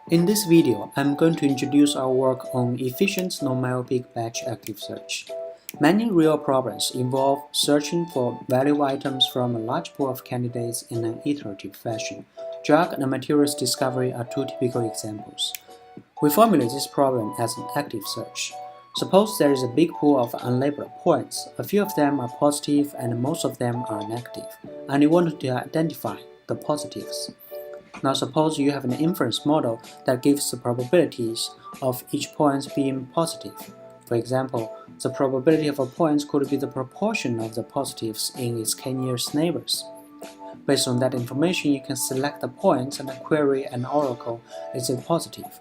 In this video, I'm going to introduce our work on efficient non-myopic batch active search. Many real problems involve searching for value items from a large pool of candidates in an iterative fashion. Drug and materials discovery are two typical examples. We formulate this problem as an active search. Suppose there is a big pool of unlabeled points. A few of them are positive and most of them are negative, and you want to identify the positives. Now suppose you have an inference model that gives the probabilities of each point being positive. For example, the probability of a point could be the proportion of the positives in its k-nearest neighbors. Based on that information, you can select the points and query an oracle is it positive.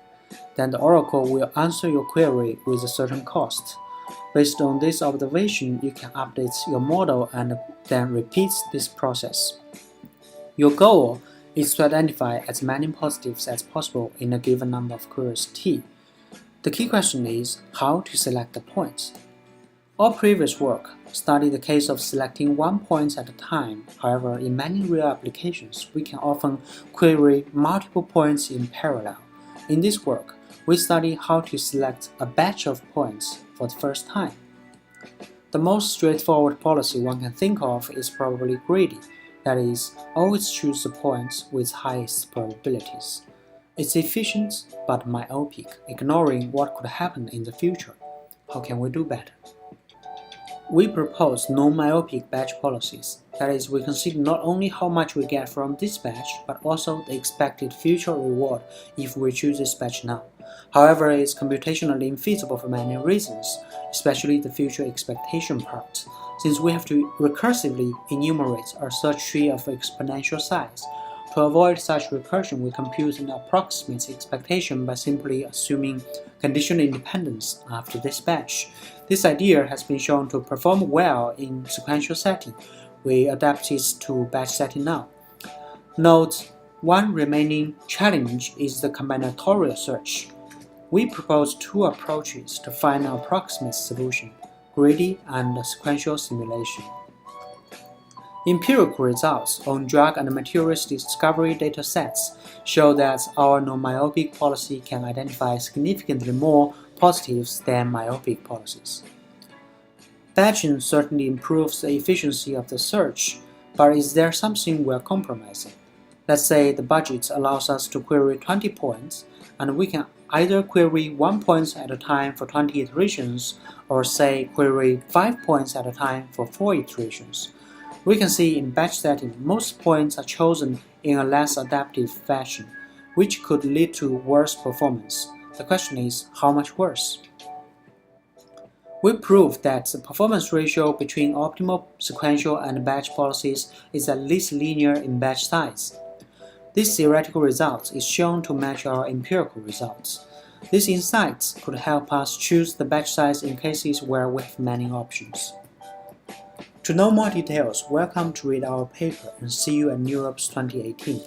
Then the oracle will answer your query with a certain cost. Based on this observation, you can update your model and then repeat this process. Your goal is to identify as many positives as possible in a given number of queries t. The key question is how to select the points. Our previous work studied the case of selecting one point at a time. However, in many real applications, we can often query multiple points in parallel. In this work, we study how to select a batch of points for the first time. The most straightforward policy one can think of is probably greedy. That is, always choose the points with highest probabilities. It's efficient but myopic, ignoring what could happen in the future. How can we do better? We propose non-myopic batch policies. That is, we consider not only how much we get from this batch, but also the expected future reward if we choose this batch now. However, it's computationally infeasible for many reasons, especially the future expectation part, since we have to recursively enumerate a search tree of exponential size. To avoid such recursion, we compute an approximate expectation by simply assuming conditional independence after this batch. This idea has been shown to perform well in sequential setting. We adapt it to batch setting now. Note, one remaining challenge is the combinatorial search. We propose two approaches to find an approximate solution: greedy and sequential simulation. Empirical results on drug and materials discovery datasets show that our non-myopic policy can identify significantly more positives than myopic policies. Batching certainly improves the efficiency of the search, but is there something we're compromising? Let's say the budget allows us to query 20 points, and we can either query 1 point at a time for 20 iterations, or say query 5 points at a time for 4 iterations. We can see in batch setting, most points are chosen in a less adaptive fashion, which could lead to worse performance. The question is, how much worse? We proved that the performance ratio between optimal sequential and batch policies is at least linear in batch size. This theoretical result is shown to match our empirical results. These insights could help us choose the batch size in cases where we have many options. To know more details, welcome to read our paper and see you at NeurIPS 2018.